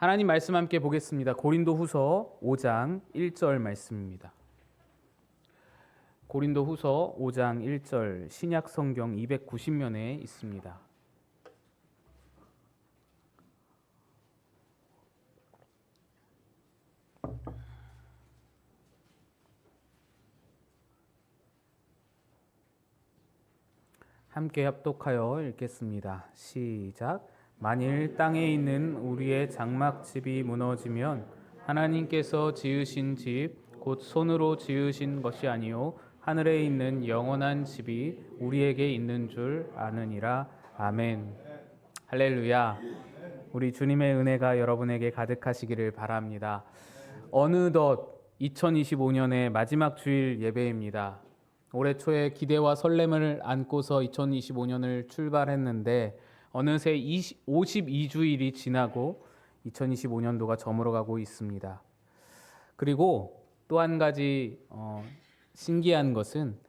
하나님 말씀 함께 보겠습니다. 고린도후서 5장 1절 말씀입니다. 고린도후서 5장 1절 신약 성경 290면에 있습니다. 함께 합독하여 읽겠습니다. 시작. 만일 땅에 있는 우리의 장막집이 무너지면 하나님께서 지으신 집 곧 손으로 지으신 것이 아니요 하늘에 있는 영원한 집이 우리에게 있는 줄 아느니라. 아멘. 할렐루야. 우리 주님의 은혜가 여러분에게 가득하시기를 바랍니다. 어느덧 2025년의 마지막 주일 예배입니다. 올해 초에 기대와 설렘을 안고서 2025년을 출발했는데 어느새 52주일이 지나고 2025년도가 저물어가고 있습니다. 그리고 또 한 가지 신기한 것은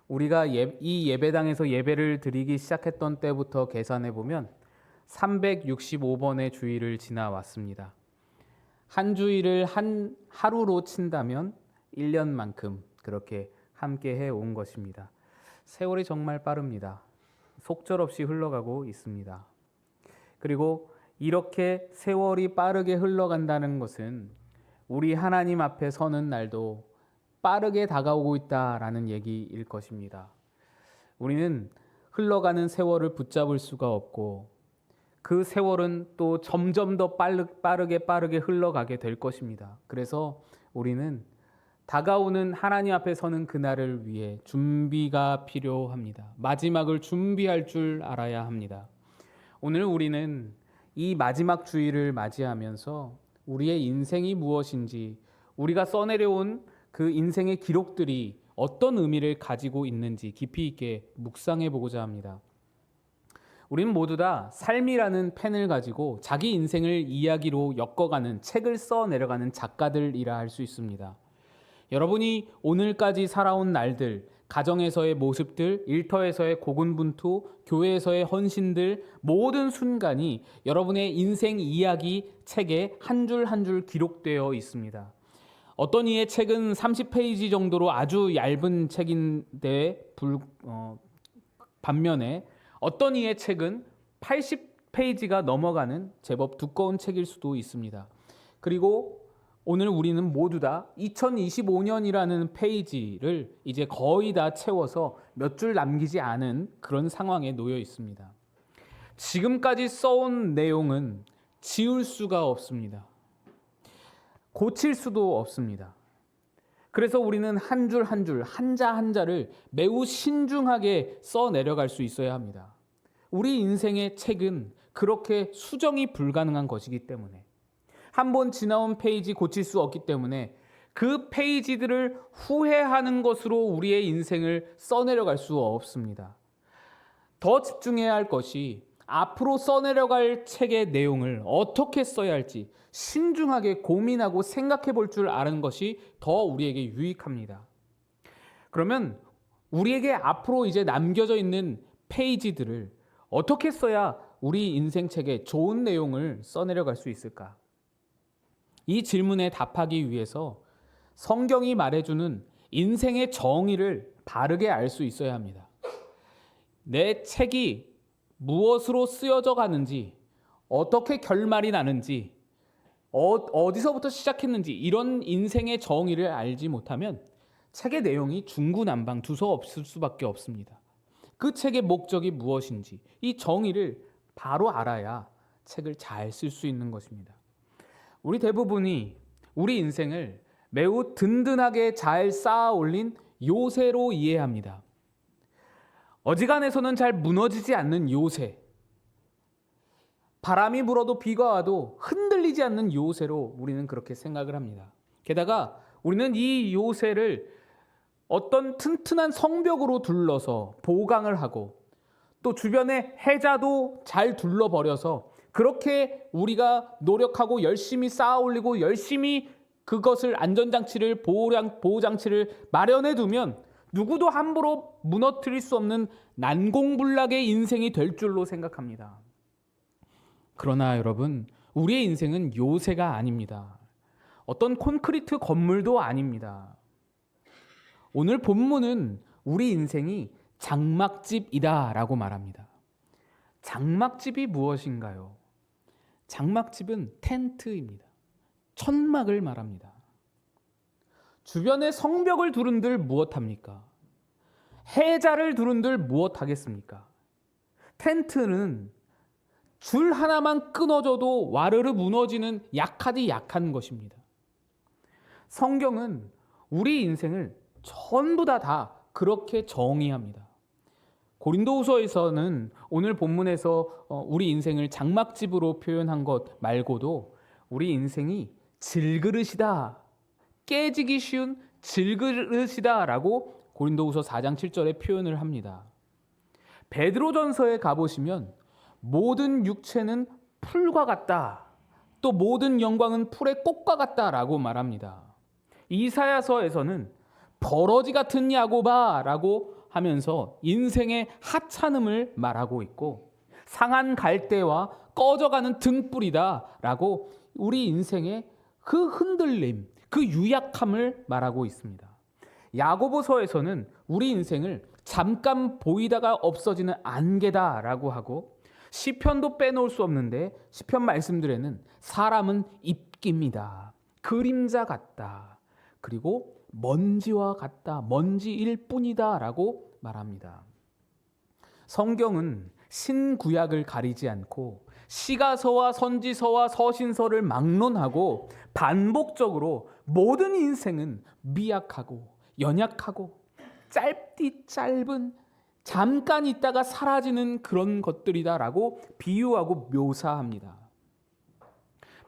우리가 이 예배당에서 예배를 드리기 시작했던 때부터 계산해 보면 365번의 주일을 지나왔습니다. 한 주일을 한 하루로 친다면 1년만큼 그렇게 함께 해온 것입니다. 세월이 정말 빠릅니다. 속절없이 흘러가고 있습니다. 그리고 이렇게 세월이 빠르게 흘러간다는 것은 우리 하나님 앞에 서는 날도 빠르게 다가오고 있다라는 얘기일 것입니다. 우리는 흘러가는 세월을 붙잡을 수가 없고 그 세월은 또 점점 더 빠르게 흘러가게 될 것입니다. 그래서 우리는 다가오는 하나님 앞에 서는 그날을 위해 준비가 필요합니다. 마지막을 준비할 줄 알아야 합니다. 오늘 우리는 이 마지막 주일을 맞이하면서 우리의 인생이 무엇인지, 우리가 써내려온 그 인생의 기록들이 어떤 의미를 가지고 있는지 깊이 있게 묵상해 보고자 합니다. 우리는 모두 다 삶이라는 펜을 가지고 자기 인생을 이야기로 엮어가는, 책을 써내려가는 작가들이라 할 수 있습니다. 여러분이 오늘까지 살아온 날들, 가정에서의 모습들, 일터에서의 고군분투, 교회에서의 헌신들, 모든 순간이 여러분의 인생 이야기 책에 한 줄 한 줄 기록되어 있습니다. 어떤 이의 책은 30페이지 정도로 아주 얇은 책인데 반면에 어떤 이의 책은 80페이지가 넘어가는 제법 두꺼운 책일 수도 있습니다. 그리고 오늘 우리는 모두 다 2025년이라는 페이지를 이제 거의 다 채워서 몇 줄 남기지 않은 그런 상황에 놓여 있습니다. 지금까지 써온 내용은 지울 수가 없습니다. 고칠 수도 없습니다. 그래서 우리는 한 줄 한 줄, 한자 한자를 매우 신중하게 써내려갈 수 있어야 합니다. 우리 인생의 책은 그렇게 수정이 불가능한 것이기 때문에, 한 번 지나온 페이지 고칠 수 없기 때문에 그 페이지들을 후회하는 것으로 우리의 인생을 써내려갈 수 없습니다. 더 집중해야 할 것이 앞으로 써내려갈 책의 내용을 어떻게 써야 할지 신중하게 고민하고 생각해 볼 줄 아는 것이 더 우리에게 유익합니다. 그러면 우리에게 앞으로 이제 남겨져 있는 페이지들을 어떻게 써야 우리 인생 책에 좋은 내용을 써내려갈 수 있을까? 이 질문에 답하기 위해서 성경이 말해주는 인생의 정의를 바르게 알 수 있어야 합니다. 내 책이 무엇으로 쓰여져 가는지, 어떻게 결말이 나는지, 어디서부터 시작했는지 이런 인생의 정의를 알지 못하면 책의 내용이 중구난방 두서없을 수밖에 없습니다. 그 책의 목적이 무엇인지 이 정의를 바로 알아야 책을 잘 쓸 수 있는 것입니다. 우리 대부분이 우리 인생을 매우 든든하게 잘 쌓아 올린 요새로 이해합니다. 어지간해서는 잘 무너지지 않는 요새, 바람이 불어도 비가 와도 흔들리지 않는 요새로 우리는 그렇게 생각을 합니다. 게다가 우리는 이 요새를 어떤 튼튼한 성벽으로 둘러서 보강을 하고 또 주변에 해자도 잘 둘러버려서 그렇게 우리가 노력하고 열심히 쌓아 올리고 열심히 그것을 안전장치를 보호장치를 마련해 두면 누구도 함부로 무너뜨릴 수 없는 난공불락의 인생이 될 줄로 생각합니다. 그러나 여러분, 우리의 인생은 요새가 아닙니다. 어떤 콘크리트 건물도 아닙니다. 오늘 본문은 우리 인생이 장막집이다라고 말합니다. 장막집이 무엇인가요? 장막집은 텐트입니다. 천막을 말합니다. 주변에 성벽을 두른들 무엇합니까? 해자를 두른들 무엇하겠습니까? 텐트는 줄 하나만 끊어져도 와르르 무너지는 약하디 약한 것입니다. 성경은 우리 인생을 전부 다 그렇게 정의합니다. 고린도후서에서는 오늘 본문에서 우리 인생을 장막집으로 표현한 것 말고도 우리 인생이 질그릇이다, 깨지기 쉬운 질그릇이다라고 고린도후서 4장 7절에 표현을 합니다. 베드로전서에 가보시면 모든 육체는 풀과 같다, 또 모든 영광은 풀의 꽃과 같다라고 말합니다. 이사야서에서는 버러지 같은 야곱아라고 하면서 인생의 하찮음을 말하고 있고, 상한 갈대와 꺼져가는 등불이다라고 우리 인생의 그 흔들림, 그 유약함을 말하고 있습니다. 야고보서에서는 우리 인생을 잠깐 보이다가 없어지는 안개다라고 하고, 시편도 빼놓을 수 없는데 시편 말씀들에는 사람은 입기입니다, 그림자 같다, 그리고 먼지와 같다, 먼지일 뿐이다 라고 말합니다. 성경은 신구약을 가리지 않고 시가서와 선지서와 서신서를 막론하고 반복적으로 모든 인생은 미약하고 연약하고 짧디 짧은 잠깐 있다가 사라지는 그런 것들이다라고 비유하고 묘사합니다.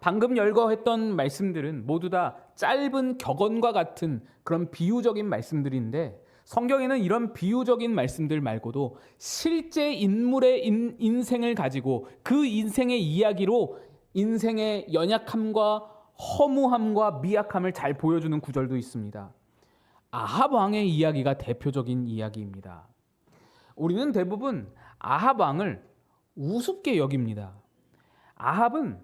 방금 열거했던 말씀들은 모두 다 짧은 격언과 같은 그런 비유적인 말씀들인데, 성경에는 이런 비유적인 말씀들 말고도 실제 인물의 인생을 가지고 그 인생의 이야기로 인생의 연약함과 허무함과 미약함을 잘 보여주는 구절도 있습니다. 아합 왕의 이야기가 대표적인 이야기입니다. 우리는 대부분 아합 왕을 우습게 여깁니다. 아합은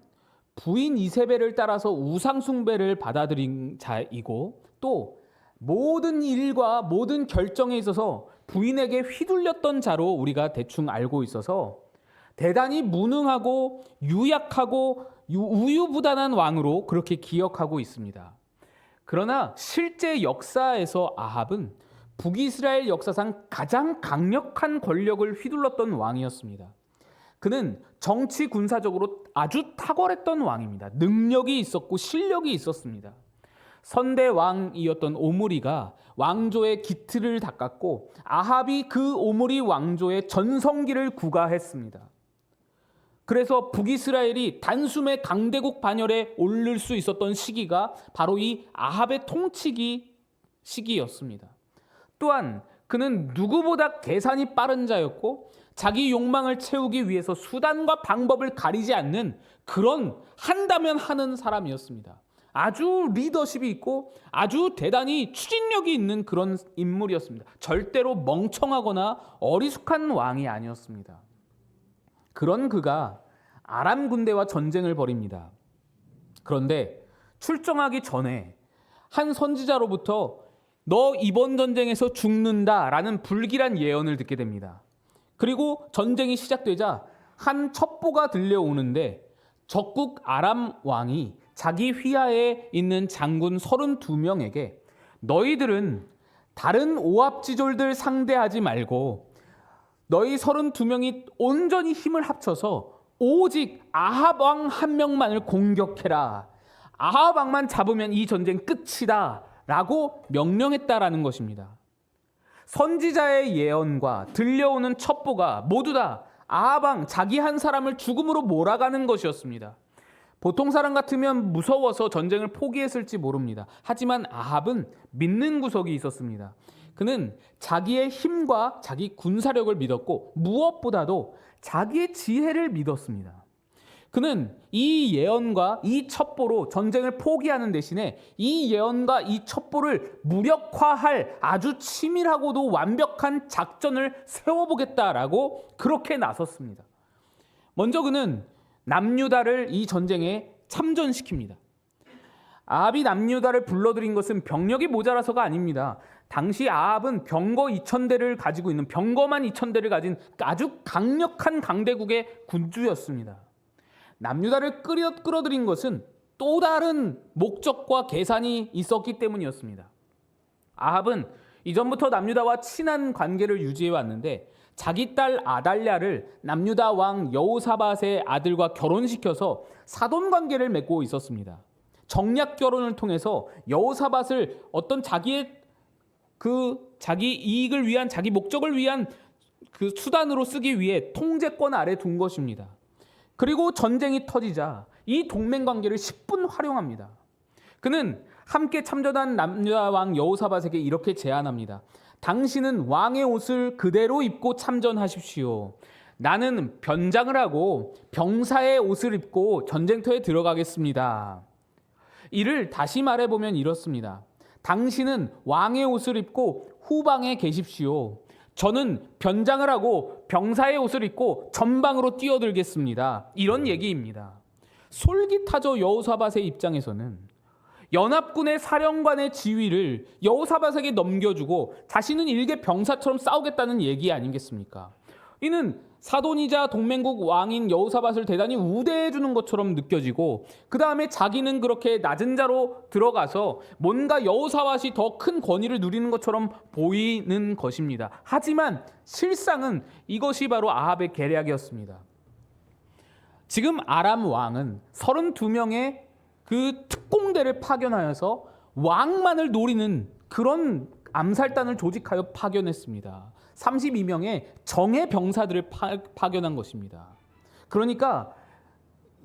부인 이세벨을 따라서 우상 숭배를 받아들인 자이고, 또 모든 일과 모든 결정에 있어서 부인에게 휘둘렸던 자로 우리가 대충 알고 있어서 대단히 무능하고 유약하고 우유부단한 왕으로 그렇게 기억하고 있습니다. 그러나 실제 역사에서 아합은 북이스라엘 역사상 가장 강력한 권력을 휘둘렀던 왕이었습니다. 그는 정치 군사적으로 아주 탁월했던 왕입니다. 능력이 있었고 실력이 있었습니다. 선대 왕이었던 오므리가 왕조의 기틀을 닦았고, 아합이 그 오므리 왕조의 전성기를 구가했습니다. 그래서 북이스라엘이 단숨에 강대국 반열에 오를 수 있었던 시기가 바로 이 아합의 통치기 시기였습니다. 또한 그는 누구보다 계산이 빠른 자였고, 자기 욕망을 채우기 위해서 수단과 방법을 가리지 않는 그런 한다면 하는 사람이었습니다. 아주 리더십이 있고 아주 대단히 추진력이 있는 그런 인물이었습니다. 절대로 멍청하거나 어리숙한 왕이 아니었습니다. 그런 그가 아람 군대와 전쟁을 벌입니다. 그런데 출정하기 전에 한 선지자로부터 너 이번 전쟁에서 죽는다라는 불길한 예언을 듣게 됩니다. 그리고 전쟁이 시작되자 한 첩보가 들려오는데, 적국 아람 왕이 자기 휘하에 있는 장군 32명에게 너희들은 다른 오합지졸들 상대하지 말고 너희 32명이 온전히 힘을 합쳐서 오직 아합 왕 한 명만을 공격해라, 아합 왕만 잡으면 이 전쟁 끝이다 라고 명령했다라는 것입니다. 선지자의 예언과 들려오는 첩보가 모두 다 아합 왕 자기 한 사람을 죽음으로 몰아가는 것이었습니다. 보통 사람 같으면 무서워서 전쟁을 포기했을지 모릅니다. 하지만 아합은 믿는 구석이 있었습니다. 그는 자기의 힘과 자기 군사력을 믿었고 무엇보다도 자기의 지혜를 믿었습니다. 그는 이 예언과 이 첩보로 전쟁을 포기하는 대신에 이 예언과 이 첩보를 무력화할 아주 치밀하고도 완벽한 작전을 세워보겠다라고 그렇게 나섰습니다. 먼저 그는 남유다를 이 전쟁에 참전시킵니다. 아합이 남유다를 불러들인 것은 병력이 모자라서가 아닙니다. 당시 아합은 병거 2,000대를 가지고 있는, 병거만 2,000대를 가진 아주 강력한 강대국의 군주였습니다. 남유다를 끌어들인 것은 또 다른 목적과 계산이 있었기 때문이었습니다. 아합은 이전부터 남유다와 친한 관계를 유지해 왔는데 자기 딸 아달랴를 남유다 왕 여호사밧의 아들과 결혼시켜서 사돈 관계를 맺고 있었습니다. 정략 결혼을 통해서 여호사밧을 어떤 자기 이익을 위한, 자기 목적을 위한 그 수단으로 쓰기 위해 통제권 아래 둔 것입니다. 그리고 전쟁이 터지자 이 동맹 관계를 10분 활용합니다. 그는 함께 참전한 남유다 왕 여호사밧에게 이렇게 제안합니다. 당신은 왕의 옷을 그대로 입고 참전하십시오. 나는 변장을 하고 병사의 옷을 입고 전쟁터에 들어가겠습니다. 이를 다시 말해보면 이렇습니다. 당신은 왕의 옷을 입고 후방에 계십시오. 저는 변장을 하고 병사의 옷을 입고 전방으로 뛰어들겠습니다. 이런 얘기입니다. 솔깃하죠. 여호사밧의 입장에서는 연합군의 사령관의 지위를 여호사밧에게 넘겨주고 자신은 일개 병사처럼 싸우겠다는 얘기 아니겠습니까? 이는 사돈이자 동맹국 왕인 여호사밧을 대단히 우대해 주는 것처럼 느껴지고, 그 다음에 자기는 그렇게 낮은 자로 들어가서 뭔가 여호사밧이 더 큰 권위를 누리는 것처럼 보이는 것입니다. 하지만 실상은 이것이 바로 아합의 계략이었습니다. 지금 아람 왕은 32명의 그 특공대를 파견하여서 왕만을 노리는 그런 암살단을 조직하여 파견했습니다. 32명의 정예 병사들을 파견한 것입니다. 그러니까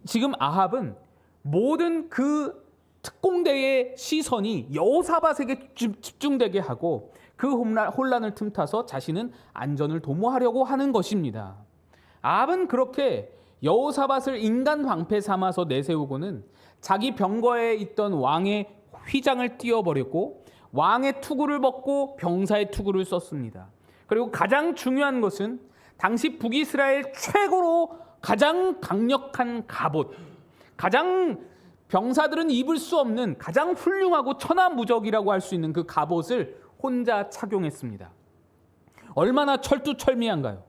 지금 아합은 모든 그 특공대의 시선이 여호사밧에게 집중되게 하고 그 혼란을 틈타서 자신은 안전을 도모하려고 하는 것입니다. 아합은 그렇게 여호사밧을 인간 방패 삼아서 내세우고는 자기 병거에 있던 왕의 휘장을 띄워버렸고 왕의 투구를 벗고 병사의 투구를 썼습니다. 그리고 가장 중요한 것은 당시 북이스라엘 최고로 가장 강력한 갑옷, 가장 병사들은 입을 수 없는 가장 훌륭하고 천하무적이라고 할 수 있는 그 갑옷을 혼자 착용했습니다. 얼마나 철두철미한가요?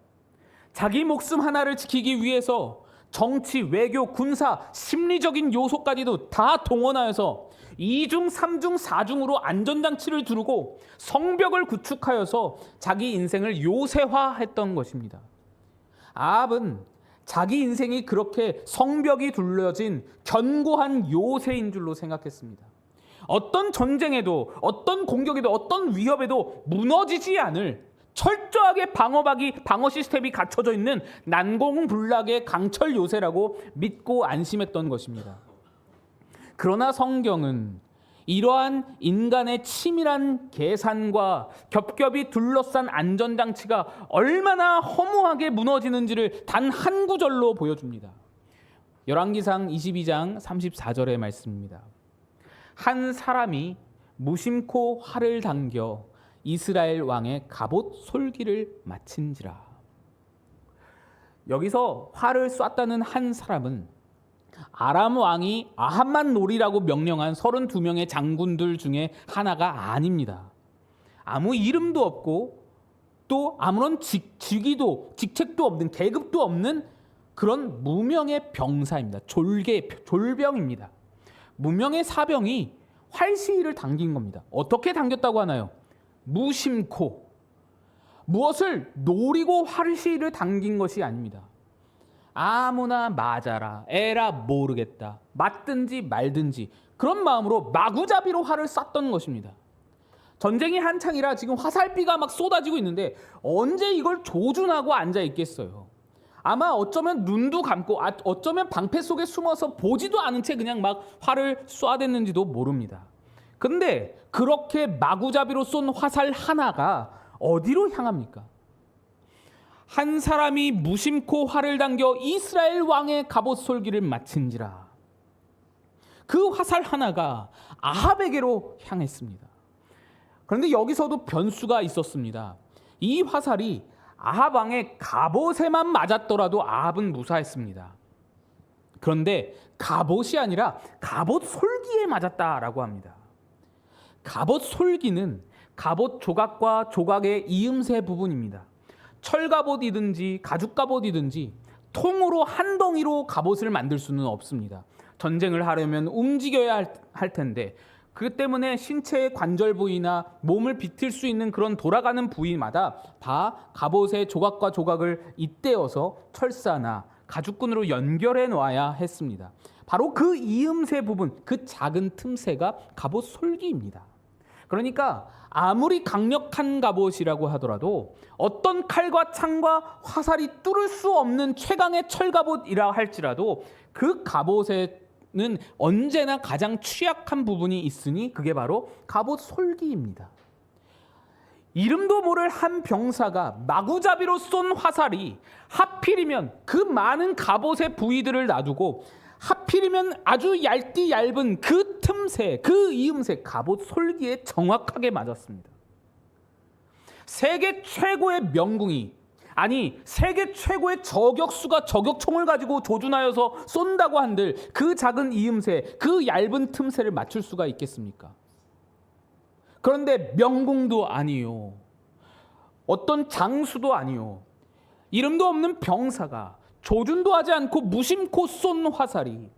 자기 목숨 하나를 지키기 위해서 정치, 외교, 군사, 심리적인 요소까지도 다 동원하여서 2중, 3중, 4중으로 안전장치를 두르고 성벽을 구축하여서 자기 인생을 요새화했던 것입니다. 아합은 자기 인생이 그렇게 성벽이 둘러진 견고한 요새인 줄로 생각했습니다. 어떤 전쟁에도, 어떤 공격에도, 어떤 위협에도 무너지지 않을 철저하게 방어 시스템이 갖춰져 있는 난공불락의 강철 요새라고 믿고 안심했던 것입니다. 그러나 성경은 이러한 인간의 치밀한 계산과 겹겹이 둘러싼 안전장치가 얼마나 허무하게 무너지는지를 단 한 구절로 보여줍니다. 열왕기상 22장 34절의 말씀입니다. 한 사람이 무심코 활을 당겨 이스라엘 왕의 갑옷 솔기를 마친지라. 여기서 활을 쐈다는 한 사람은 아람 왕이 아합만 노리라고 명령한 32명의 장군들 중에 하나가 아닙니다. 아무 이름도 없고 또 아무런 직책도 없는, 계급도 없는 그런 무명의 병사입니다. 졸병입니다. 무명의 사병이 활시위를 당긴 겁니다. 어떻게 당겼다고 하나요? 무심코. 무엇을 노리고 활시위를 당긴 것이 아닙니다. 아무나 맞아라, 에라 모르겠다, 맞든지 말든지 그런 마음으로 마구잡이로 활을 쐈던 것입니다. 전쟁이 한창이라 지금 화살비가 막 쏟아지고 있는데 언제 이걸 조준하고 앉아 있겠어요. 아마 어쩌면 눈도 감고 어쩌면 방패 속에 숨어서 보지도 않은 채 그냥 막 활을 쏴댔는지도 모릅니다. 근데 그렇게 마구잡이로 쏜 화살 하나가 어디로 향합니까? 한 사람이 무심코 활을 당겨 이스라엘 왕의 갑옷 솔기를 마친지라. 그 화살 하나가 아합에게로 향했습니다. 그런데 여기서도 변수가 있었습니다. 이 화살이 아합 왕의 갑옷에만 맞았더라도 아합은 무사했습니다. 그런데 갑옷이 아니라 갑옷 솔기에 맞았다라고 합니다. 갑옷 솔기는 갑옷 조각과 조각의 이음새 부분입니다. 철갑옷이든지 가죽갑옷이든지 통으로 한 덩이로 갑옷을 만들 수는 없습니다. 전쟁을 하려면 움직여야 할 텐데, 그 때문에 신체의 관절 부위나 몸을 비틀 수 있는 그런 돌아가는 부위마다 다 갑옷의 조각과 조각을 잇대어서 철사나 가죽끈으로 연결해 놔야 했습니다. 바로 그 이음새 부분, 그 작은 틈새가 갑옷 솔기입니다. 그러니까 아무리 강력한 갑옷이라고 하더라도 어떤 칼과 창과 화살이 뚫을 수 없는 최강의 철갑옷이라 할지라도 그 갑옷에는 언제나 가장 취약한 부분이 있으니 그게 바로 갑옷 솔기입니다. 이름도 모를 한 병사가 마구잡이로 쏜 화살이 하필이면 그 많은 갑옷의 부위들을 놔두고 하필이면 아주 얇은 그 틈새, 그 이음새, 갑옷 솔기에 정확하게 맞았습니다. 세계 최고의 명궁이, 아니 세계 최고의 저격수가 저격총을 가지고 조준하여서 쏜다고 한들 그 작은 이음새, 그 얇은 틈새를 맞출 수가 있겠습니까? 그런데 명궁도 아니요, 어떤 장수도 아니요, 이름도 없는 병사가 조준도 하지 않고 무심코 쏜 화살이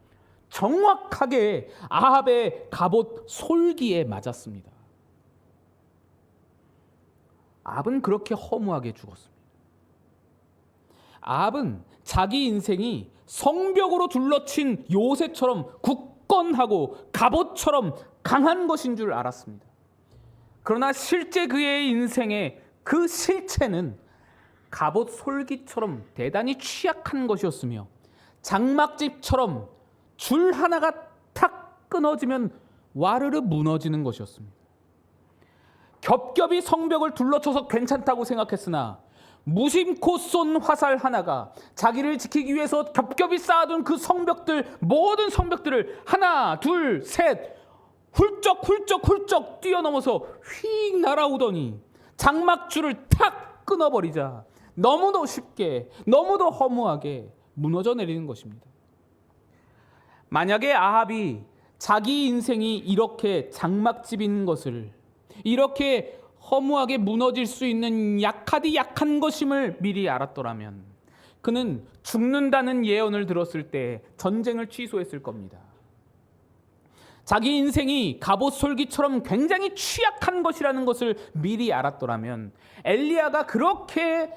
정확하게 아합의 갑옷 솔기에 맞았습니다. 아합은 그렇게 허무하게 죽었습니다. 아합은 자기 인생이 성벽으로 둘러친 요새처럼 굳건하고 갑옷처럼 강한 것인 줄 알았습니다. 그러나 실제 그의 인생의 그 실체는 갑옷 솔기처럼 대단히 취약한 것이었으며 장막집처럼 줄 하나가 탁 끊어지면 와르르 무너지는 것이었습니다. 겹겹이 성벽을 둘러쳐서 괜찮다고 생각했으나 무심코 쏜 화살 하나가 자기를 지키기 위해서 겹겹이 쌓아둔 그 성벽들, 모든 성벽들을 하나, 둘, 셋 훌쩍 뛰어넘어서 휙 날아오더니 장막줄을 탁 끊어버리자 너무도 쉽게, 너무도 허무하게 무너져 내리는 것입니다. 만약에 아합이 자기 인생이 이렇게 장막집인 것을, 이렇게 허무하게 무너질 수 있는 약한 것임을 미리 알았더라면 그는 죽는다는 예언을 들었을 때 전쟁을 취소했을 겁니다. 자기 인생이 갑옷 솔기처럼 굉장히 취약한 것이라는 것을 미리 알았더라면 엘리야가 그렇게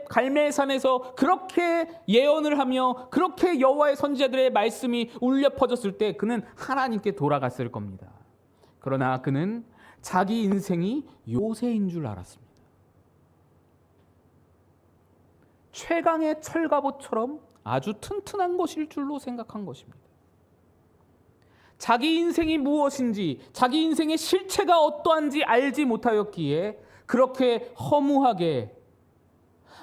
갈멜산에서 그렇게 예언을 하며 그렇게 여호와의 선지자들의 말씀이 울려 퍼졌을 때 그는 하나님께 돌아갔을 겁니다. 그러나 그는 자기 인생이 요새인 줄 알았습니다. 최강의 철갑옷처럼 아주 튼튼한 것일 줄로 생각한 것입니다. 자기 인생이 무엇인지, 자기 인생의 실체가 어떠한지 알지 못하였기에 그렇게 허무하게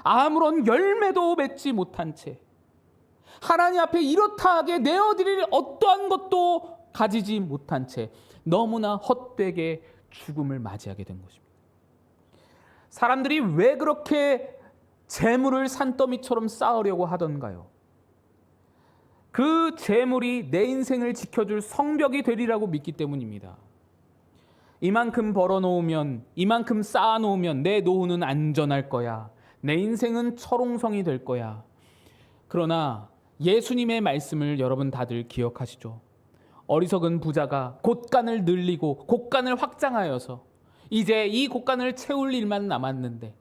아무런 열매도 맺지 못한 채 하나님 앞에 이렇다 하게 내어드릴 어떠한 것도 가지지 못한 채 너무나 헛되게 죽음을 맞이하게 된 것입니다. 사람들이 왜 그렇게 재물을 산더미처럼 쌓으려고 하던가요? 그 재물이 내 인생을 지켜줄 성벽이 되리라고 믿기 때문입니다. 이만큼 벌어놓으면, 이만큼 쌓아놓으면 내 노후는 안전할 거야. 내 인생은 철옹성이 될 거야. 그러나 예수님의 말씀을 여러분 다들 기억하시죠? 어리석은 부자가 곳간을 늘리고 곳간을 확장하여서 이제 이 곳간을 채울 일만 남았는데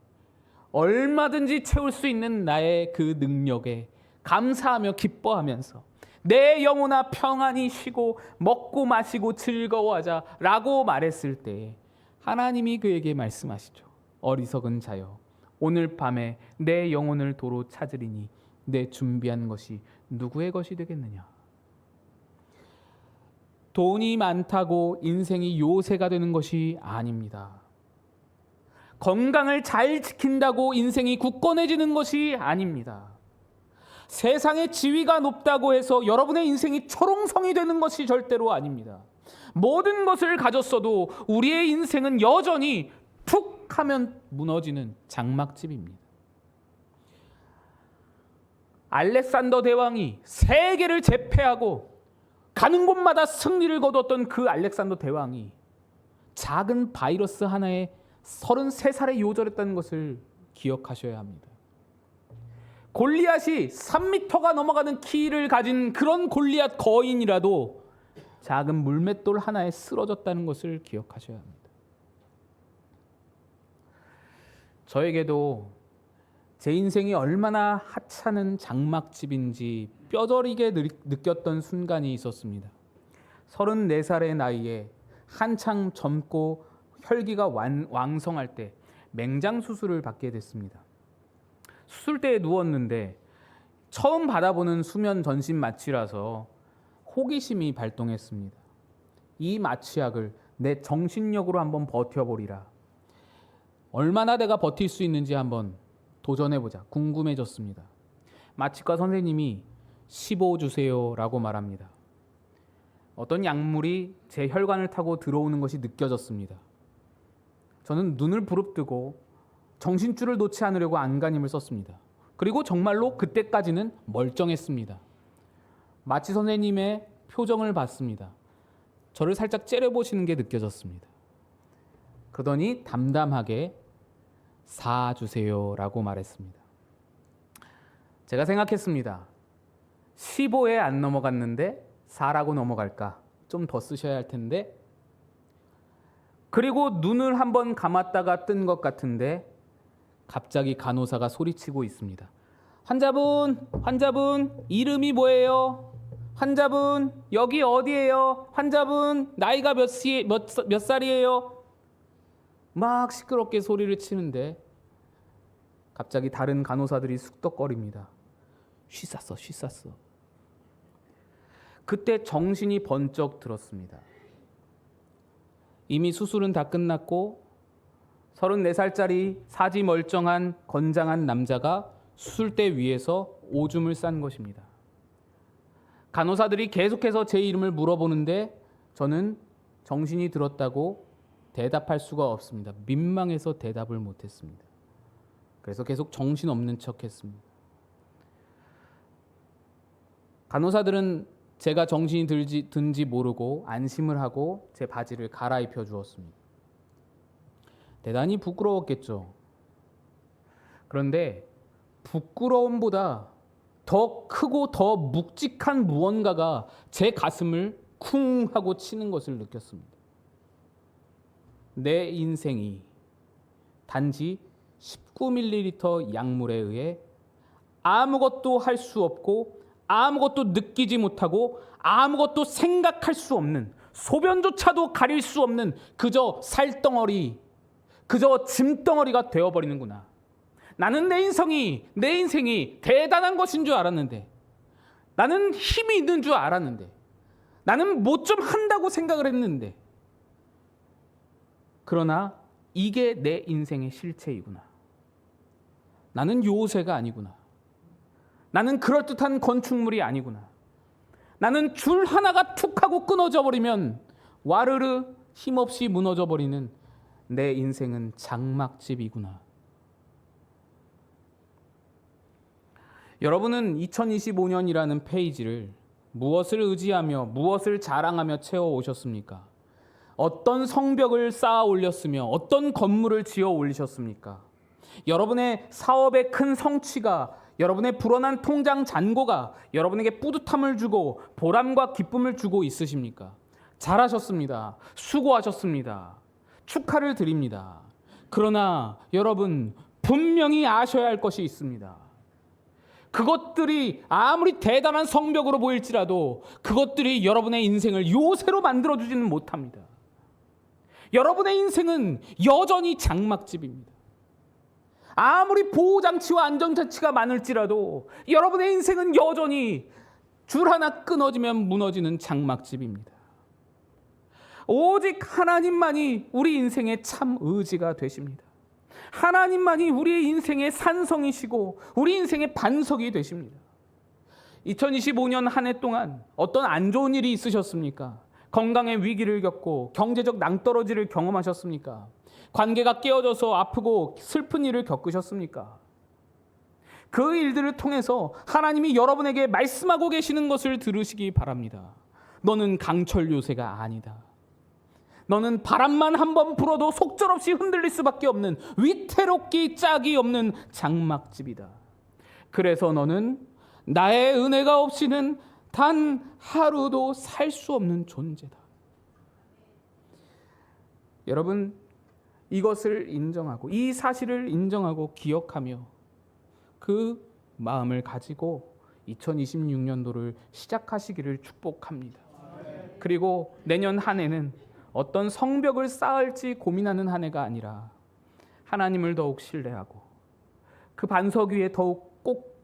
얼마든지 채울 수 있는 나의 그 능력에 감사하며 기뻐하면서 내 영혼아 평안히 쉬고 먹고 마시고 즐거워하자 라고 말했을 때 하나님이 그에게 말씀하시죠. 어리석은 자여, 오늘 밤에 내 영혼을 도로 찾으리니 내 준비한 것이 누구의 것이 되겠느냐. 돈이 많다고 인생이 요새가 되는 것이 아닙니다. 건강을 잘 지킨다고 인생이 굳건해지는 것이 아닙니다. 세상의 지위가 높다고 해서 여러분의 인생이 초롱성이 되는 것이 절대로 아닙니다. 모든 것을 가졌어도 우리의 인생은 여전히 툭 하면 무너지는 장막집입니다. 알렉산더 대왕이 세계를 제패하고 가는 곳마다 승리를 거뒀던 그 알렉산더 대왕이 작은 바이러스 하나에 33살에 요절했다는 것을 기억하셔야 합니다. 골리앗이 3m가 넘어가는 키를 가진 그런 골리앗 거인이라도 작은 물맷돌 하나에 쓰러졌다는 것을 기억하셔야 합니다. 저에게도 제 인생이 얼마나 하찮은 장막집인지 뼈저리게 느꼈던 순간이 있었습니다. 34살의 나이에 한창 젊고 혈기가 왕성할 때 맹장 수술을 받게 됐습니다. 수술대에 누웠는데 처음 받아보는 수면 전신 마취라서 호기심이 발동했습니다. 이 마취약을 내 정신력으로 한번 버텨보리라. 얼마나 내가 버틸 수 있는지 한번 도전해보자. 궁금해졌습니다. 마취과 선생님이 15주세요 라고 말합니다. 어떤 약물이 제 혈관을 타고 들어오는 것이 느껴졌습니다. 저는 눈을 부릅뜨고 정신줄을 놓지 않으려고 안간힘을 썼습니다. 그리고 정말로 그때까지는 멀쩡했습니다. 마취 선생님의 표정을 봤습니다. 저를 살짝 째려보시는 게 느껴졌습니다. 그러더니 담담하게 4주세요 라고 말했습니다. 제가 생각했습니다. 15에 안 넘어갔는데 4라고 넘어갈까? 좀 더 쓰셔야 할 텐데. 그리고 눈을 한번 감았다가 뜬 것 같은데 갑자기 간호사가 소리치고 있습니다. 환자분, 이름이 뭐예요? 환자분, 여기 어디예요? 환자분, 나이가 몇 살이에요? 막 시끄럽게 소리를 치는데 갑자기 다른 간호사들이 쑥덕거립니다. 쉬쌌어. 그때 정신이 번쩍 들었습니다. 이미 수술은 다 끝났고 34살짜리 사지 멀쩡한 건장한 남자가 수술대 위에서 오줌을 싼 것입니다. 간호사들이 계속해서 제 이름을 물어보는데 저는 정신이 들었다고 대답할 수가 없습니다. 민망해서 대답을 못했습니다. 그래서 계속 정신없는 척했습니다. 간호사들은 제가 정신이 든지 모르고 안심을 하고 제 바지를 갈아입혀 주었습니다. 대단히 부끄러웠겠죠. 그런데 부끄러움보다 더 크고 더 묵직한 무언가가 제 가슴을 쿵 하고 치는 것을 느꼈습니다. 내 인생이 단지 19ml 약물에 의해 아무것도 할 수 없고 아무것도 느끼지 못하고 아무것도 생각할 수 없는, 소변조차도 가릴 수 없는 그저 살덩어리, 그저 짐덩어리가 되어버리는구나. 나는 내 인생이 대단한 것인 줄 알았는데, 나는 힘이 있는 줄 알았는데, 나는 뭐 좀 한다고 생각을 했는데, 그러나 이게 내 인생의 실체이구나. 나는 요새가 아니구나. 나는 그럴듯한 건축물이 아니구나. 나는 줄 하나가 툭 하고 끊어져 버리면 와르르 힘없이 무너져 버리는 내 인생은 장막집이구나. 여러분은 2025년이라는 페이지를 무엇을 의지하며 무엇을 자랑하며 채워 오셨습니까? 어떤 성벽을 쌓아 올렸으며 어떤 건물을 지어 올리셨습니까? 여러분의 사업의 큰 성취가, 여러분의 불어난 통장 잔고가 여러분에게 뿌듯함을 주고 보람과 기쁨을 주고 있으십니까? 잘하셨습니다. 수고하셨습니다. 축하를 드립니다. 그러나 여러분 분명히 아셔야 할 것이 있습니다. 그것들이 아무리 대단한 성벽으로 보일지라도 그것들이 여러분의 인생을 요새로 만들어주지는 못합니다. 여러분의 인생은 여전히 장막집입니다. 아무리 보호장치와 안전장치가 많을지라도 여러분의 인생은 여전히 줄 하나 끊어지면 무너지는 장막집입니다. 오직 하나님만이 우리 인생의 참 의지가 되십니다. 하나님만이 우리의 인생의 산성이시고 우리 인생의 반석이 되십니다. 2025년 한 해 동안 어떤 안 좋은 일이 있으셨습니까? 건강의 위기를 겪고 경제적 낭떠러지를 경험하셨습니까? 관계가 깨어져서 아프고 슬픈 일을 겪으셨습니까? 그 일들을 통해서 하나님이 여러분에게 말씀하고 계시는 것을 들으시기 바랍니다. 너는 강철 요새가 아니다. 너는 바람만 한번 불어도 속절없이 흔들릴 수밖에 없는 위태롭기 짝이 없는 장막집이다. 그래서 너는 나의 은혜가 없이는 단 하루도 살 수 없는 존재다. 여러분, 이것을 인정하고 이 사실을 인정하고 기억하며 그 마음을 가지고 2026년도를 시작하시기를 축복합니다. 그리고 내년 한 해는 어떤 성벽을 쌓을지 고민하는 한 해가 아니라 하나님을 더욱 신뢰하고 그 반석 위에 더욱 꼭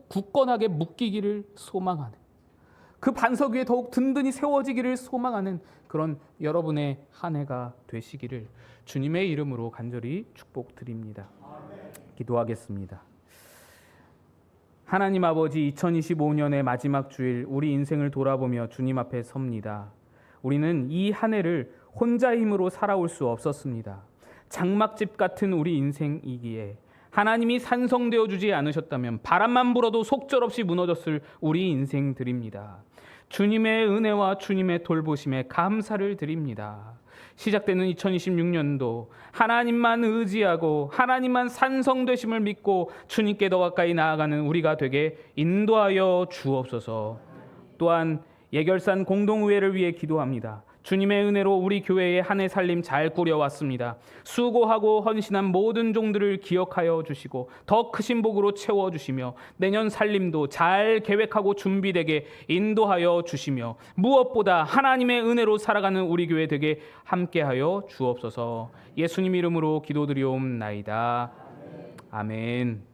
굳건하게 묶이기를 소망하는, 그 반석 위에 더욱 든든히 세워지기를 소망하는 그런 여러분의 한 해가 되시기를 주님의 이름으로 간절히 축복드립니다. 기도하겠습니다. 하나님 아버지, 2025년의 마지막 주일 우리 인생을 돌아보며 주님 앞에 섭니다. 우리는 이 한 해를 혼자 힘으로 살아올 수 없었습니다. 장막집 같은 우리 인생이기에 하나님이 산성되어 주지 않으셨다면 바람만 불어도 속절없이 무너졌을 우리 인생들입니다. 주님의 은혜와 주님의 돌보심에 감사를 드립니다. 시작되는 2026년도 하나님만 의지하고 하나님만 산성되심을 믿고 주님께 더 가까이 나아가는 우리가 되게 인도하여 주옵소서. 또한 예결산 공동의회를 위해 기도합니다. 주님의 은혜로 우리 교회의 한 해 살림 잘 꾸려왔습니다. 수고하고 헌신한 모든 종들을 기억하여 주시고 더 크신 복으로 채워주시며 내년 살림도 잘 계획하고 준비되게 인도하여 주시며 무엇보다 하나님의 은혜로 살아가는 우리 교회 되게 함께하여 주옵소서. 예수님 이름으로 기도드리옵나이다. 아멘.